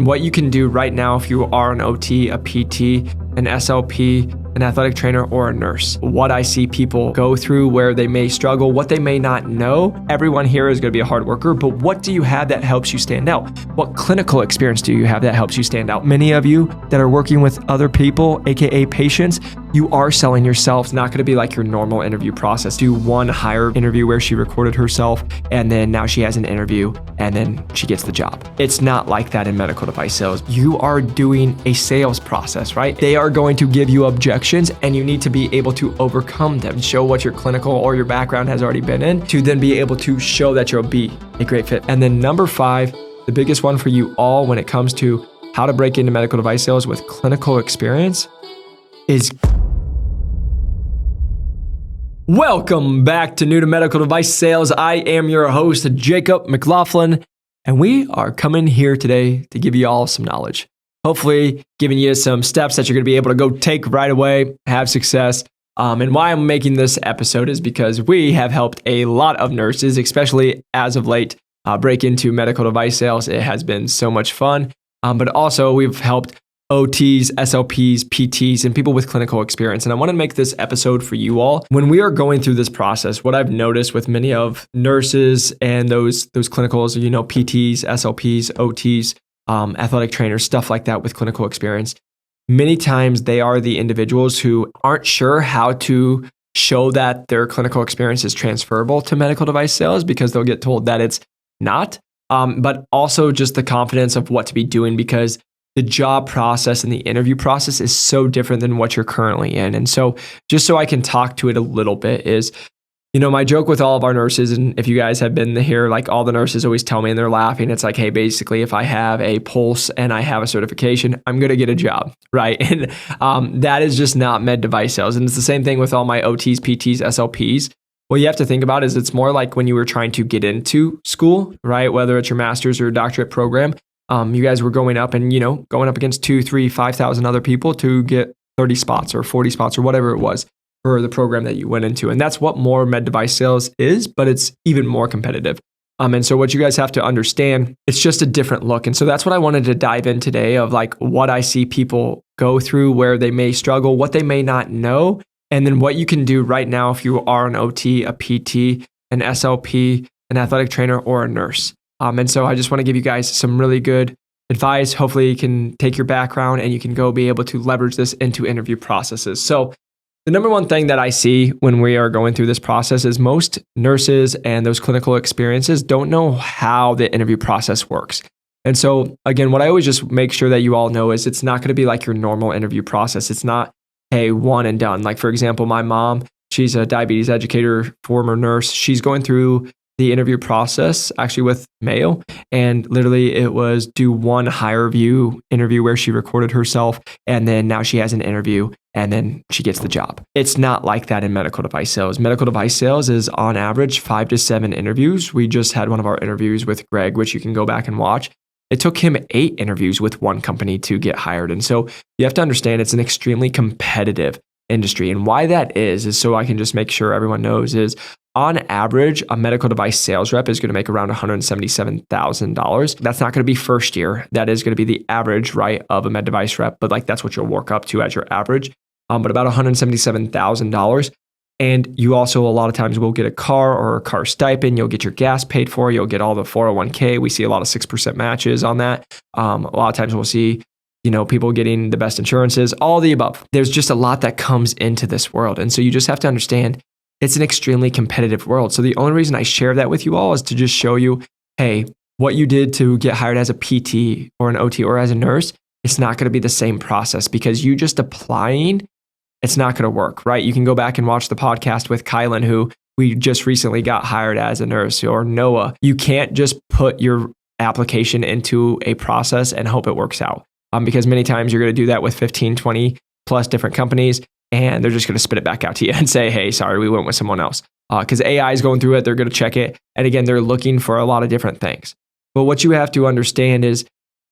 What you can do right now if you are an OT, a PT, an SLP, an athletic trainer, or a nurse. What I see people go through, where they may struggle, what they may not know. Everyone here is going to be a hard worker, but what do you have that helps you stand out? What clinical experience do you have that helps you stand out? Many of you that are working with other people, aka patients, you are selling yourself. It's not going to be like your normal interview process. Do one hire interview where she recorded herself and then now she has an interview and then she gets the job. It's not like that in medical device sales. You are doing a sales process, right? They are going to give you objections and you need to be able to overcome them. Show what your clinical or your background has already been in to then be able to show that you'll be a great fit. And then number 5, the biggest one for you all when it comes to how to break into medical device sales with clinical experience is welcome back to New to Medical Device Sales. I am your host, Jacob McLaughlin, and we are coming here today to give you all some knowledge. Hopefully giving you some steps that you're going to be able to go take right away, have success. And why I'm making this episode is because we have helped a lot of nurses, especially as of late, break into medical device sales. It has been so much fun, but also we've helped OTs, SLPs, PTs, and people with clinical experience. And I want to make this episode for you all. When we are going through this process, what I've noticed with many of nurses and those clinicals, PTs, SLPs, OTs, athletic trainers, stuff like that with clinical experience, many times they are the individuals who aren't sure how to show that their clinical experience is transferable to medical device sales because they'll get told that it's not, but also just the confidence of what to be doing because the job process and the interview process is so different than what you're currently in. And so just so I can talk to it a little bit is, my joke with all of our nurses, and if you guys have been here, like all the nurses always tell me and they're laughing, it's like, hey, basically if I have a pulse and I have a certification, I'm going to get a job, right? And that is just not med device sales. And it's the same thing with all my OTs, PTs, SLPs. What you have to think about is it's more like when you were trying to get into school, right? Whether it's your master's or your doctorate program, you guys were going up and, going up against 2, 3, 5,000 other people to get 30 spots or 40 spots or whatever it was for the program that you went into. And that's what more med device sales is, but it's even more competitive. And so what you guys have to understand, it's just a different look. And so that's what I wanted to dive in today of like what I see people go through, where they may struggle, what they may not know, and then what you can do right now if you are an OT, a PT, an SLP, an athletic trainer, or a nurse. And so I just want to give you guys some really good advice. Hopefully you can take your background and you can go be able to leverage this into interview processes. So the number one thing that I see when we are going through this process is most nurses and those clinical experiences don't know how the interview process works. And so again, what I always just make sure that you all know is it's not going to be like your normal interview process. It's not, hey, one and done. Like for example, my mom, she's a diabetes educator, former nurse. She's going through the interview process actually with Mayo, and literally it was do one higher view interview where she recorded herself and then now she has an interview and then she gets the job. It's not like that in medical device sales. Medical device sales is on average 5 to 7 interviews. We just had one of our interviews with Greg, which you can go back and watch. It took him 8 interviews with one company to get hired. And so you have to understand it's an extremely competitive industry. And why that is so I can just make sure everyone knows is on average, a medical device sales rep is going to make around $177,000. That's not going to be first year. That is going to be the average, right, of a med device rep. But like that's what you'll work up to as your average. But about $177,000. And you also a lot of times will get a car or a car stipend. You'll get your gas paid for. You'll get all the 401k. We see a lot of 6% matches on that. A lot of times we'll see people getting the best insurances, all the above. There's just a lot that comes into this world. And so you just have to understand it's an extremely competitive world. So the only reason I share that with you all is to just show you, hey, what you did to get hired as a PT or an OT or as a nurse, it's not going to be the same process because you just applying, it's not going to work, right? You can go back and watch the podcast with Kylan, who we just recently got hired as a nurse, or Noah. You can't just put your application into a process and hope it works out. Because many times you're going to do that with 15, 20 plus different companies, and they're just going to spit it back out to you and say, hey, sorry, we went with someone else. Because AI is going through it, they're going to check it. And again, they're looking for a lot of different things. But what you have to understand is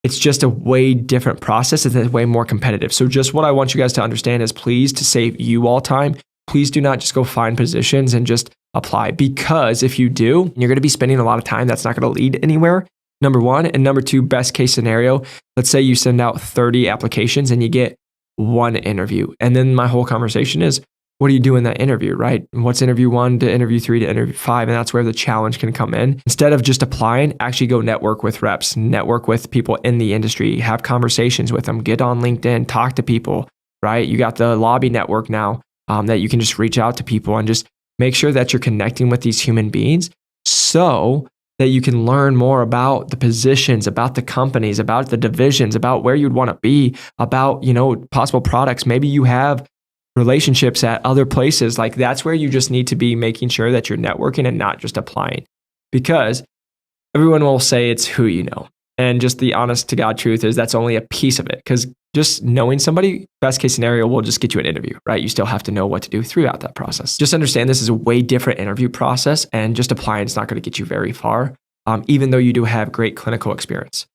it's just a way different process and it's way more competitive. So just what I want you guys to understand is please, to save you all time, please do not just go find positions and just apply. Because if you do, you're going to be spending a lot of time that's not going to lead anywhere. number one. And number two, best case scenario, let's say you send out 30 applications and you get one interview. And then my whole conversation is, what do you do in that interview, right? What's interview 1 to interview 3 to interview 5? And that's where the challenge can come in. Instead of just applying, actually go network with reps, network with people in the industry, have conversations with them, get on LinkedIn, talk to people, right? You got the lobby network now that you can just reach out to people and just make sure that you're connecting with these human beings so that you can learn more about the positions, about the companies, about the divisions, about where you'd want to be, about, possible products. Maybe you have relationships at other places. Like that's where you just need to be making sure that you're networking and not just applying, because everyone will say it's who you know. And just the honest to God truth is that's only a piece of it, because just knowing somebody, best case scenario, will just get you an interview, right? You still have to know what to do throughout that process. Just understand this is a way different interview process, and just applying is not going to get you very far, even though you do have great clinical experience.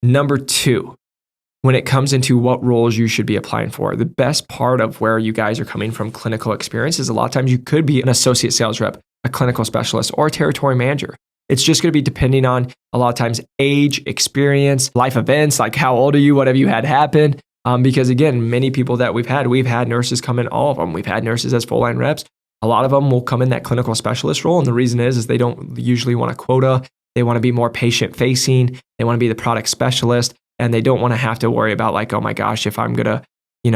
Number two, when it comes into what roles you should be applying for, the best part of where you guys are coming from clinical experience is a lot of times you could be an associate sales rep, a clinical specialist, or a territory manager. It's just going to be depending on a lot of times age, experience, life events, like how old are you, what have you had happen? Because again, many people that we've had nurses come in, all of them. We've had nurses as full line reps. A lot of them will come in that clinical specialist role. And the reason is they don't usually want a quota. They want to be more patient facing. They want to be the product specialist. And they don't want to have to worry about like, oh my gosh, if I'm going to,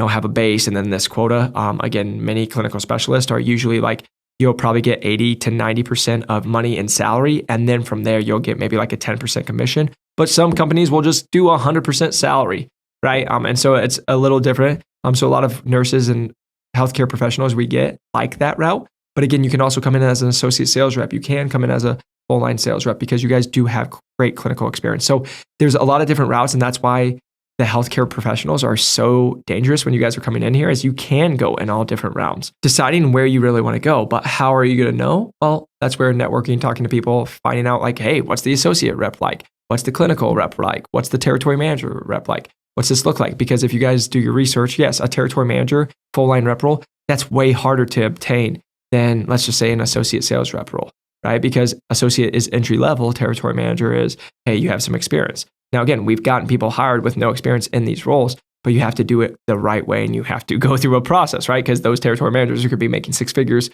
have a base and then this quota. Again, many clinical specialists are usually like, you'll probably get 80 to 90% of money in salary. And then from there, you'll get maybe like a 10% commission. But some companies will just do 100% salary, right? And so it's a little different. So a lot of nurses and healthcare professionals we get like that route. But again, you can also come in as an associate sales rep. You can come in as a full line sales rep because you guys do have great clinical experience. So there's a lot of different routes, and that's why the healthcare professionals are so dangerous when you guys are coming in here, is you can go in all different realms, deciding where you really want to go. But how are you going to know? Well, that's where networking, talking to people, finding out like, hey, what's the associate rep like? What's the clinical rep like? What's the territory manager rep like? What's this look like? Because if you guys do your research, yes, a territory manager, full line rep role, that's way harder to obtain than, let's just say, an associate sales rep role, right? Because associate is entry level, territory manager is, hey, you have some experience. Now, again, we've gotten people hired with no experience in these roles, but you have to do it the right way and you have to go through a process, right? Because those territory managers could be making six figures,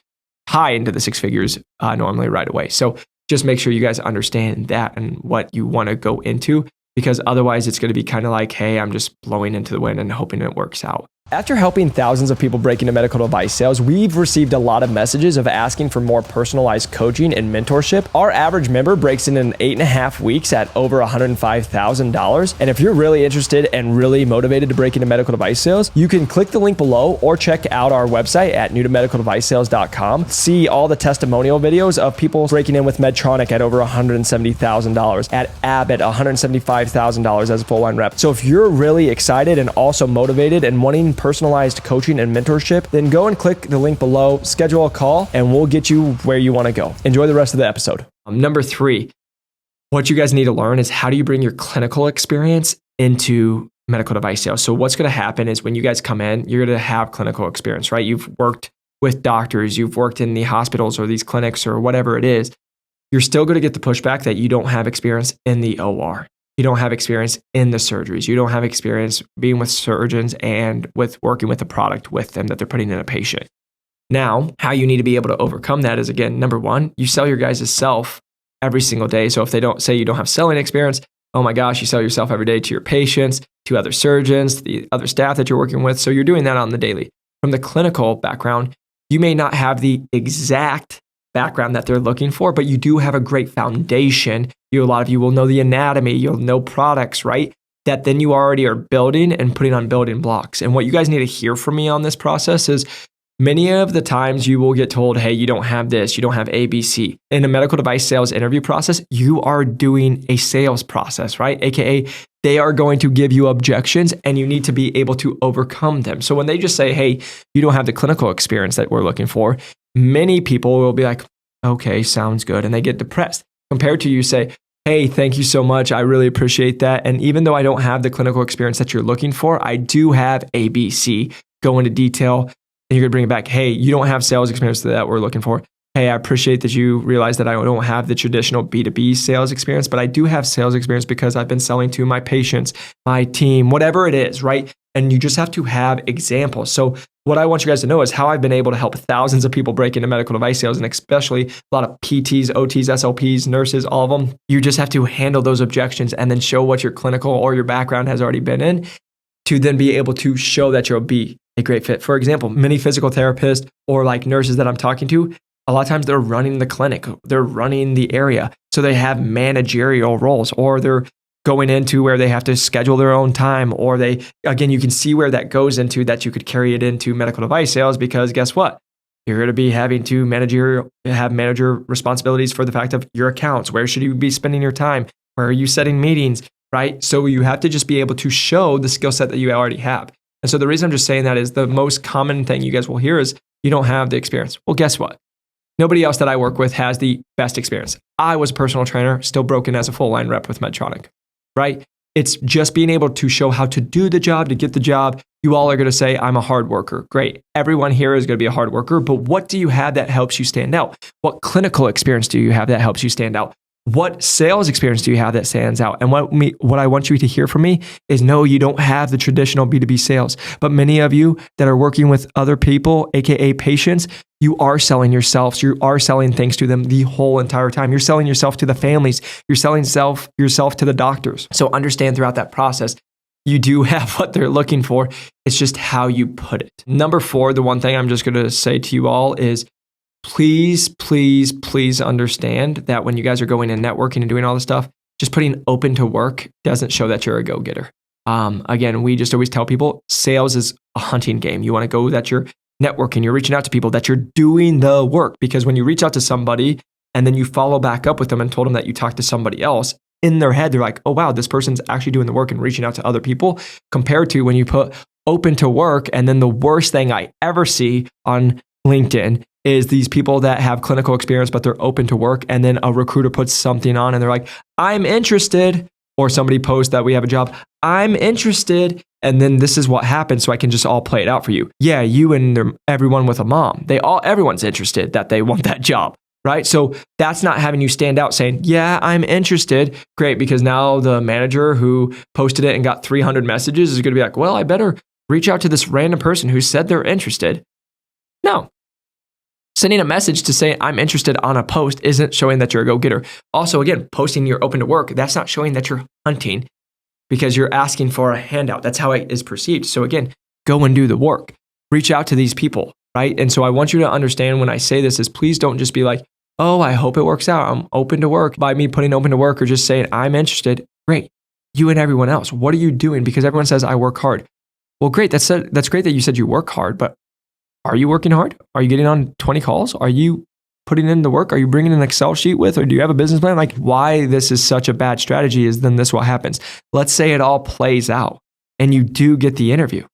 high into the six figures normally right away. So just make sure you guys understand that and what you want to go into, because otherwise it's going to be kind of like, hey, I'm just blowing into the wind and hoping it works out. After helping thousands of people break into medical device sales, we've received a lot of messages of asking for more personalized coaching and mentorship. Our average member breaks in 8.5 weeks at over $105,000. And if you're really interested and really motivated to break into medical device sales, you can click the link below or check out our website at newtomedicaldevicesales.com. See all the testimonial videos of people breaking in with Medtronic at over $170,000, at Abbott, $175,000 as a full line rep. So if you're really excited and also motivated and wanting personalized coaching and mentorship, then go and click the link below, schedule a call, and we'll get you where you want to go. Enjoy the rest of the episode. Number 3, what you guys need to learn is how do you bring your clinical experience into medical device sales. So what's going to happen is when you guys come in, you're going to have clinical experience, right? You've worked with doctors, you've worked in the hospitals or these clinics or whatever it is. You're still going to get the pushback that you don't have experience in the OR. You don't have experience in the surgeries. You don't have experience being with surgeons and with working with the product with them that they're putting in a patient. Now, how you need to be able to overcome that is, again, number 1, you sell your guys' self every single day. So if they don't say you don't have selling experience, oh my gosh, you sell yourself every day to your patients, to other surgeons, to the other staff that you're working with. So you're doing that on the daily. From the clinical background, you may not have the exact background that they're looking for, but you do have a great foundation. A lot of you will know the anatomy, you'll know products, right? That then you already are building and putting on building blocks. And what you guys need to hear from me on this process is many of the times you will get told, hey, you don't have this, you don't have ABC. In a medical device sales interview process, you are doing a sales process, right? AKA, they are going to give you objections and you need to be able to overcome them. So when they just say, hey, you don't have the clinical experience that we're looking for, many people will be like, okay, sounds good. And they get depressed. Compared to you say, hey, thank you so much. I really appreciate that. And even though I don't have the clinical experience that you're looking for, I do have ABC. Go into detail and you're going to bring it back. Hey, you don't have sales experience that we're looking for. hey, I appreciate that you realize that I don't have the traditional B2B sales experience, but I do have sales experience because I've been selling to my patients, my team, whatever it is, right? And you just have to have examples. So what I want you guys to know is how I've been able to help thousands of people break into medical device sales, and especially a lot of PTs, OTs, SLPs, nurses, all of them. You just have to handle those objections and then show what your clinical or your background has already been in to then be able to show that you'll be a great fit. For example, many physical therapists or like nurses that I'm talking to, a lot of times they're running the clinic, they're running the area. So they have managerial roles, or they're going into where they have to schedule their own time, or again, you can see where that goes into that you could carry it into medical device sales, because guess what? You're going to be having to have manager responsibilities for the fact of your accounts. Where should you be spending your time? Where are you setting meetings, right? So you have to just be able to show the skill set that you already have. And so the reason I'm just saying that is the most common thing you guys will hear is you don't have the experience. Well, guess what? Nobody else that I work with has the best experience. I was a personal trainer, still broken as a full line rep with Medtronic, right? It's just being able to show how to do the job, to get the job. You all are going to say, I'm a hard worker. Great. Everyone here is going to be a hard worker, but what do you have that helps you stand out? What clinical experience do you have that helps you stand out? What sales experience do you have that stands out? And what I want you to hear from me is, no, you don't have the traditional B2B sales, but many of you that are working with other people, AKA patients, you are selling yourselves. You are selling things to them the whole entire time. You're selling yourself to the families. You're selling yourself to the doctors. So understand throughout that process, you do have what they're looking for. It's just how you put it. Number 4, the one thing I'm just going to say to you all is, please, please, please understand that when you guys are going and networking and doing all this stuff, just putting open to work doesn't show that you're a go-getter. Again, we just always tell people sales is a hunting game. You want to go that you're networking, you're reaching out to people, that you're doing the work. Because when you reach out to somebody and then you follow back up with them and told them that you talked to somebody else, in their head, they're like, oh, wow, this person's actually doing the work and reaching out to other people, compared to when you put open to work. And then the worst thing I ever see on LinkedIn is these people that have clinical experience, but they're open to work. And then a recruiter puts something on and they're like, I'm interested. Or somebody posts that we have a job, I'm interested. And then this is what happens. So I can just all play it out for you. Yeah, you and everyone with a mom, everyone's interested that they want that job, right? So that's not having you stand out saying, yeah, I'm interested. Great, because now the manager who posted it and got 300 messages is going to be like, well, I better reach out to this random person who said they're interested. No. Sending a message to say I'm interested on a post isn't showing that you're a go-getter. Also, again, posting you're open to work, that's not showing that you're hunting, because you're asking for a handout. That's how it is perceived. So again, go and do the work. Reach out to these people, right? And so I want you to understand when I say this is, please don't just be like, oh, I hope it works out. I'm open to work, by me putting open to work or just saying I'm interested. Great. You and everyone else, what are you doing? Because everyone says I work hard. Well, great. That's great that you said you work hard, but are you working hard? Are you getting on 20 calls? Are you putting in the work? Are you bringing an Excel sheet with, or do you have a business plan? Like, why this is such a bad strategy is then this what happens. Let's say it all plays out and you do get the interview,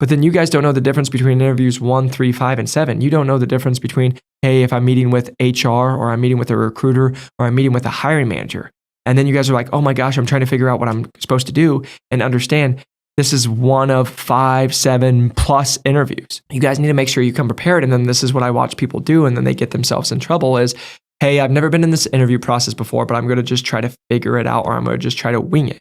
but then you guys don't know the difference between interviews 1, 3, 5, and 7. You don't know the difference between, hey, if I'm meeting with HR or I'm meeting with a recruiter or I'm meeting with a hiring manager. And then you guys are like, oh my gosh, I'm trying to figure out what I'm supposed to do, and understand this is one of 5, 7+ interviews. You guys need to make sure you come prepared. And then this is what I watch people do, and then they get themselves in trouble is, hey, I've never been in this interview process before, but I'm going to just try to figure it out, or I'm going to just try to wing it.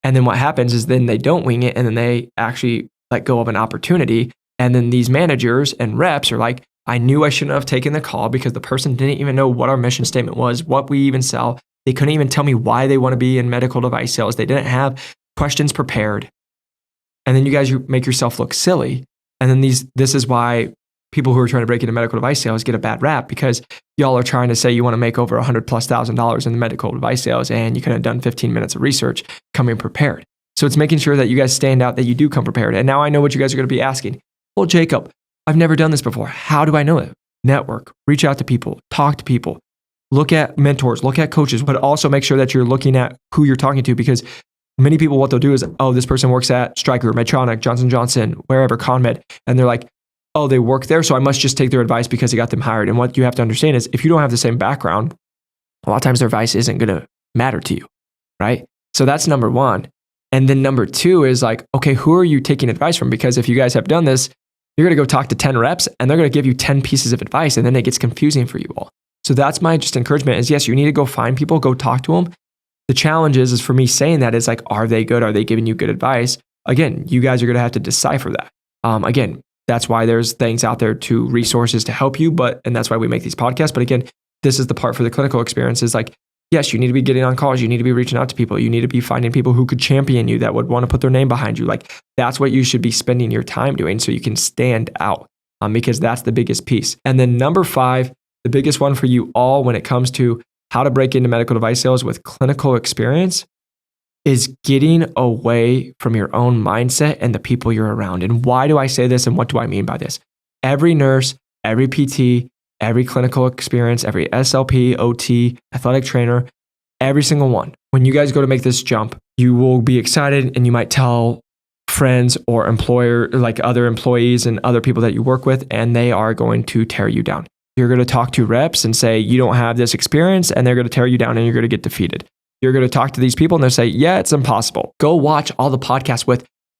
And then what happens is then they don't wing it, and then they actually let go of an opportunity. And then these managers and reps are like, I knew I shouldn't have taken the call because the person didn't even know what our mission statement was, what we even sell. They couldn't even tell me why they want to be in medical device sales. They didn't have questions prepared. And then you guys make yourself look silly. And then this is why people who are trying to break into medical device sales get a bad rap, because y'all are trying to say you want to make over $100,000+ in the medical device sales, and you could have done 15 minutes of research coming prepared. So it's making sure that you guys stand out, that you do come prepared. And now I know what you guys are going to be asking. Well, Jacob, I've never done this before. How do I know it? Network, reach out to people, talk to people, look at mentors, look at coaches, but also make sure that you're looking at who you're talking to, because many people, what they'll do is, oh, this person works at Stryker, Medtronic, Johnson & Johnson, wherever, ConMed. And they're like, oh, they work there, so I must just take their advice because it got them hired. And what you have to understand is, if you don't have the same background, a lot of times their advice isn't going to matter to you, right? So that's number 1. And then number 2 is like, okay, who are you taking advice from? Because if you guys have done this, You're going to go talk to 10 reps and they're going to give you 10 pieces of advice, and then it gets confusing for you all. So that's my just encouragement is, yes, you need to go find people, go talk to them. The challenge is for me saying that is like, are they good? Are they giving you good advice? Again, you guys are going to have to decipher that. Again, that's why there's things out there to resources to help you, and that's why we make these podcasts. But again, this is the part for the clinical experience is like, yes, you need to be getting on calls. You need to be reaching out to people. You need to be finding people who could champion you, that would want to put their name behind you. Like that's what you should be spending your time doing so you can stand out, because that's the biggest piece. And then number 5, the biggest one for you all when it comes to how to break into medical device sales with clinical experience is getting away from your own mindset and the people you're around. And why do I say this and what do I mean by this? Every nurse, every PT, every clinical experience, every SLP, OT, athletic trainer, every single one. When you guys go to make this jump, you will be excited and you might tell friends or employer, like other employees and other people that you work with, and they are going to tear you down. You're going to talk to reps and say, you don't have this experience, and they're going to tear you down and you're going to get defeated. You're going to talk to these people and they'll say, yeah, it's impossible. Go watch all the podcasts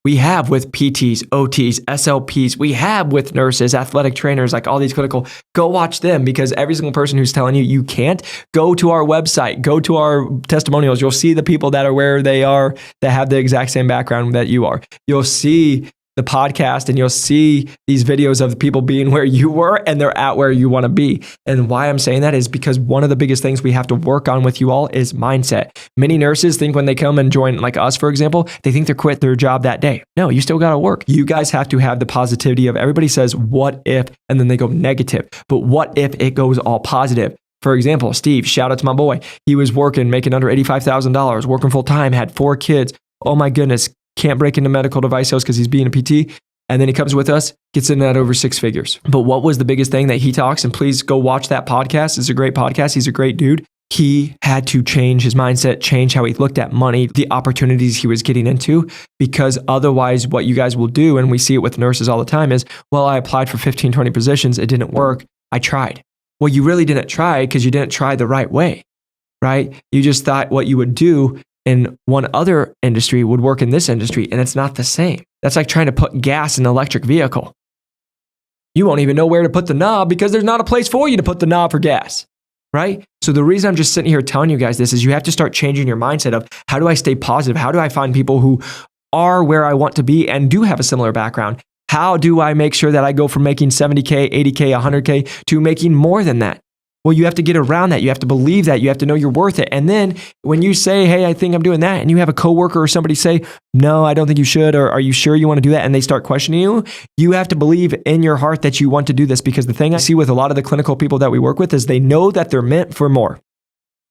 we have with PTs, OTs, SLPs, we have with nurses, athletic trainers, like all these clinical. Go watch them, because every single person who's telling you you can't, go to our website, go to our testimonials. You'll see the people that are where they are, that have the exact same background that you are. You'll see the podcast and you'll see these videos of the people being where you were and they're at where you want to be. And why I'm saying that is because one of the biggest things we have to work on with you all is mindset. Many nurses think when they come and join, like us, for example, they think they're quit their job that day. No, you still got to work. You guys have to have the positivity of, everybody says, what if, and then they go negative. But what if it goes all positive? For example, Steve, shout out to my boy. He was working, making under $85,000, working full time, had 4 kids. Oh my goodness. Can't break into medical device sales because he's being a PT. And then he comes with us, gets in at over 6 figures. But what was the biggest thing that he talks? And please go watch that podcast. It's a great podcast. He's a great dude. He had to change his mindset, change how he looked at money, the opportunities he was getting into, because otherwise what you guys will do, and we see it with nurses all the time, is, well, I applied for 15, 20 positions. It didn't work. I tried. Well, you really didn't try because you didn't try the right way, right? You just thought what you would do in one other industry would work in this industry, and it's not the same. That's like trying to put gas in an electric vehicle. You won't even know where to put the knob because there's not a place for you to put the knob for gas, right? So the reason I'm just sitting here telling you guys this is you have to start changing your mindset of, how do I stay positive? How do I find people who are where I want to be and do have a similar background? How do I make sure that I go from making 70K, 80K, 100K to making more than that? Well, you have to get around that. You have to believe that. You have to know you're worth it. And then when you say, hey, I think I'm doing that, and you have a coworker or somebody say, no, I don't think you should, or are you sure you want to do that? And they start questioning you, you have to believe in your heart that you want to do this, because the thing I see with a lot of the clinical people that we work with is they know that they're meant for more.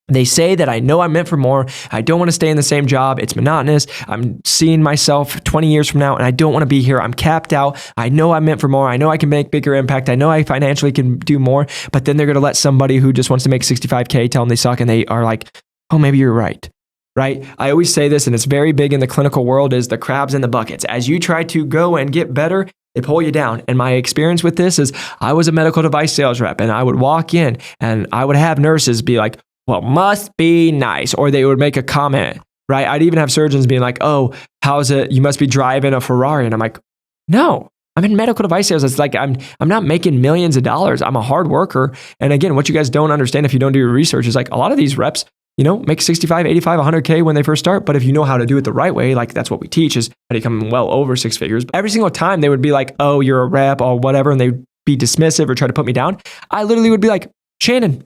They say that I know I'm meant for more. I don't want to stay in the same job. It's monotonous. I'm seeing myself 20 years from now and I don't want to be here. I'm capped out. I know I'm meant for more. I know I can make bigger impact. I know I financially can do more, but then they're going to let somebody who just wants to make 65K tell them they suck, and they are like, oh, maybe you're right. Right? I always say this, and it's very big in the clinical world, is the crabs in the buckets. As you try to go and get better, they pull you down. And my experience with this is I was a medical device sales rep, and I would walk in and I would have nurses be like, well, must be nice. Or they would make a comment, right? I'd even have surgeons being like, oh, how's it? You must be driving a Ferrari. And I'm like, no, I'm in medical device sales. It's like, I'm not making millions of dollars. I'm a hard worker. And again, what you guys don't understand if you don't do your research is like a lot of these reps, make 65, 85, 100K when they first start. But if you know how to do it the right way, like that's what we teach, is how to come well over 6 figures. But every single time they would be like, oh, you're a rep or whatever. And they'd be dismissive or try to put me down. I literally would be like, Shannon,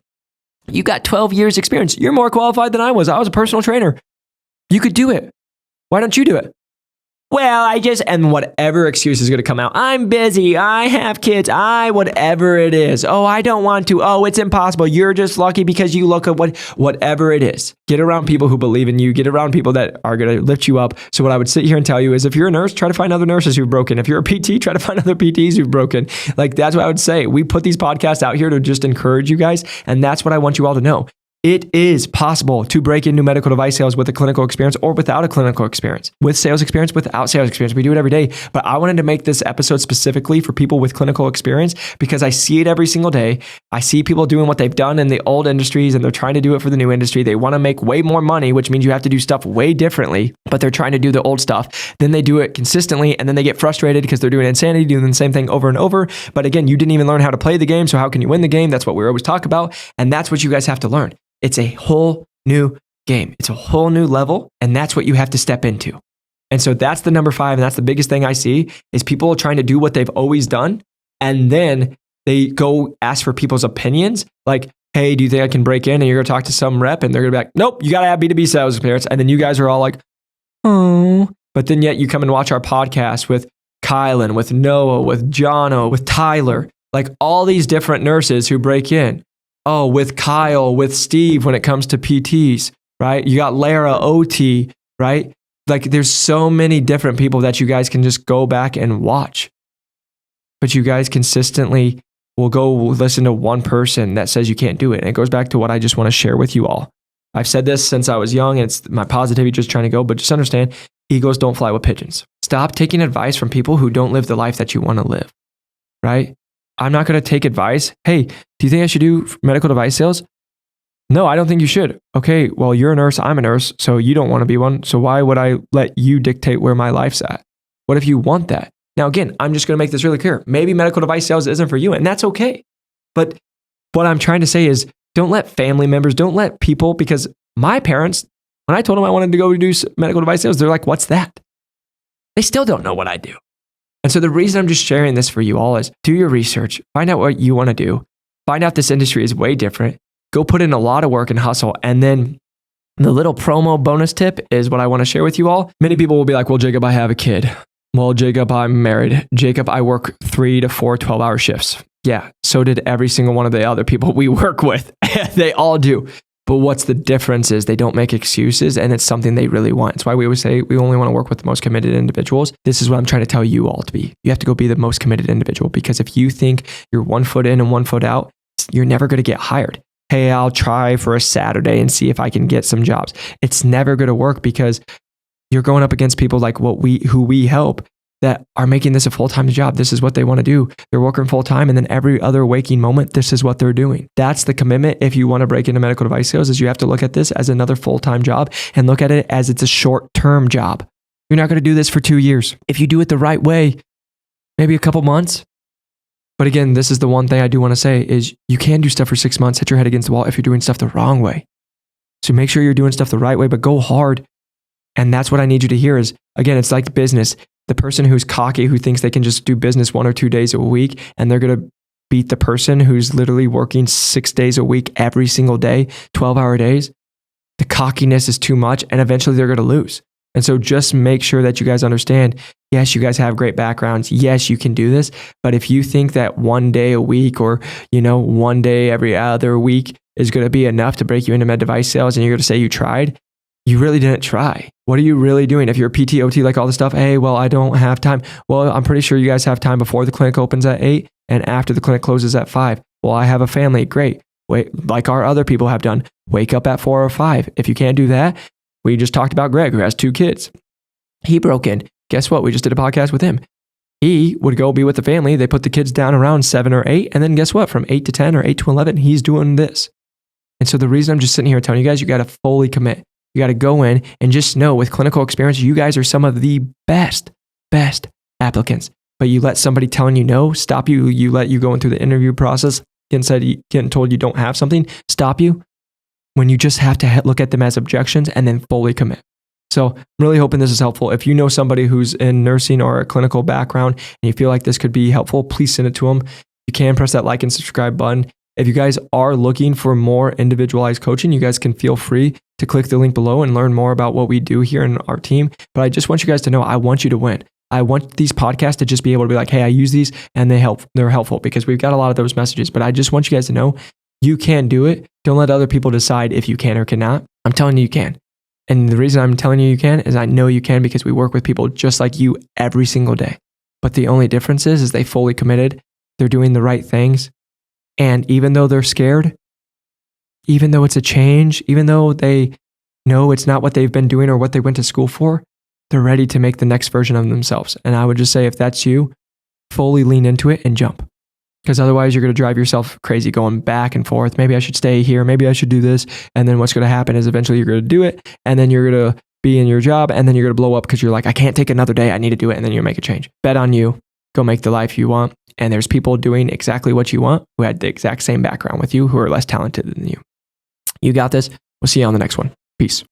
you got 12 years experience. You're more qualified than I was. I was a personal trainer. You could do it. Why don't you do it? Well, and whatever excuse is going to come out. I'm busy. I have kids. Whatever it is. Oh, I don't want to. Oh, it's impossible. You're just lucky because you look at whatever it is. Get around people who believe in you. Get around people that are going to lift you up. So what I would sit here and tell you is, if you're a nurse, try to find other nurses who've broken. If you're a PT, try to find other PTs who've broken. Like, that's what I would say. We put these podcasts out here to just encourage you guys. And that's what I want you all to know. It is possible to break into medical device sales with a clinical experience or without a clinical experience, with sales experience, without sales experience. We do it every day. But I wanted to make this episode specifically for people with clinical experience because I see it every single day. I see people doing what they've done in the old industries and they're trying to do it for the new industry. They want to make way more money, which means you have to do stuff way differently, but they're trying to do the old stuff. Then they do it consistently and then they get frustrated because they're doing insanity, doing the same thing over and over. But again, you didn't even learn how to play the game. So how can you win the game? That's what we always talk about. And that's what you guys have to learn. It's a whole new game. It's a whole new level, and that's what you have to step into. And so that's the number 5, and that's the biggest thing I see is people trying to do what they've always done, and then they go ask for people's opinions, like, hey, do you think I can break in? And you're going to talk to some rep, and they're going to be like, nope, you got to have B2B sales experience. And then you guys are all like, oh. But then yet you come and watch our podcast with Kylan, with Noah, with Jono, with Tyler, like all these different nurses who break in. Oh, with Kyle, with Steve when it comes to PTs, right? You got Lara, OT, right? Like there's so many different people that you guys can just go back and watch. But you guys consistently will go listen to one person that says you can't do it. And it goes back to what I just want to share with you all. I've said this since I was young and it's my positivity just trying to go, but just understand, egos don't fly with pigeons. Stop taking advice from people who don't live the life that you want to live, right? I'm not going to take advice. Hey, do you think I should do medical device sales? No, I don't think you should. Okay, well, you're a nurse, I'm a nurse, so you don't want to be one. So why would I let you dictate where my life's at? What if you want that? Now, again, I'm just going to make this really clear. Maybe medical device sales isn't for you, and that's okay. But what I'm trying to say is don't let family members, don't let people, because my parents, when I told them I wanted to go do medical device sales, they're like, what's that? They still don't know what I do. And so the reason I'm just sharing this for you all is do your research, find out what you want to do, find out this industry is way different, go put in a lot of work and hustle. And then the little promo bonus tip is what I want to share with you all. Many people will be like, well, Jacob, I have a kid. Well, Jacob, I'm married. Jacob, I work 3 to 4 12-hour shifts. Yeah, so did every single one of the other people we work with. They all do. But what's the difference is they don't make excuses and it's something they really want. It's why we always say we only want to work with the most committed individuals. This is what I'm trying to tell you all to be. You have to go be the most committed individual because if you think you're 1 foot in and 1 foot out, you're never going to get hired. Hey, I'll try for a Saturday and see if I can get some jobs. It's never going to work because you're going up against people like who we help that are making this a full-time job. This is what they want to do. They're working full-time and then every other waking moment, this is what they're doing. That's the commitment. If you want to break into medical device sales is you have to look at this as another full-time job and look at it as it's a short-term job. You're not going to do this for 2 years. If you do it the right way, maybe a couple months. But again, this is the one thing I do want to say is you can do stuff for 6 months, hit your head against the wall if you're doing stuff the wrong way. So make sure you're doing stuff the right way, but go hard. And that's what I need you to hear is, again, it's like business. The person who's cocky, who thinks they can just do business 1 or 2 days a week, and they're going to beat the person who's literally working 6 days a week, every single day, 12-hour days. The cockiness is too much, and eventually they're going to lose. And so just make sure that you guys understand, yes, you guys have great backgrounds. Yes, you can do this. But if you think that 1 day a week or, 1 day every other week is going to be enough to break you into med device sales and you're going to say you tried, you really didn't try. What are you really doing? If you're a PT, OT, like all this stuff, hey, well, I don't have time. Well, I'm pretty sure you guys have time before the clinic opens at 8 and after the clinic closes at 5. Well, I have a family. Great. Wait, like our other people have done. Wake up at 4 or 5. If you can't do that, we just talked about Greg, who has 2 kids. He broke in. Guess what? We just did a podcast with him. He would go be with the family. They put the kids down around 7 or 8. And then guess what? From 8 to 10 or 8 to 11, he's doing this. And so the reason I'm just sitting here telling you guys, you got to fully commit. You got to go in and just know with clinical experience, you guys are some of the best applicants. But you let somebody telling you no stop you. You let you go into the interview process, getting told you don't have something, stop you when you just have to look at them as objections and then fully commit. So I'm really hoping this is helpful. If you know somebody who's in nursing or a clinical background and you feel like this could be helpful, please send it to them. You can press that like and subscribe button. If you guys are looking for more individualized coaching, you guys can feel free to click the link below and learn more about what we do here in our team. But I just want you guys to know, I want you to win. I want these podcasts to just be able to be like, hey, I use these and they're helpful because we've got a lot of those messages. But I just want you guys to know you can do it. Don't let other people decide if you can or cannot. I'm telling you can. And the reason I'm telling you can is I know you can because we work with people just like you every single day. But the only difference is they fully committed. They're doing the right things. And even though they're scared, even though it's a change, even though they know it's not what they've been doing or what they went to school for, they're ready to make the next version of themselves. And I would just say, if that's you, fully lean into it and jump. Because otherwise you're going to drive yourself crazy going back and forth. Maybe I should stay here. Maybe I should do this. And then what's going to happen is eventually you're going to do it. And then you're going to be in your job. And then you're going to blow up because you're like, I can't take another day. I need to do it. And then you'll make a change. Bet on you. Go make the life you want. And there's people doing exactly what you want who had the exact same background with you, who are less talented than you. You got this. We'll see you on the next one. Peace.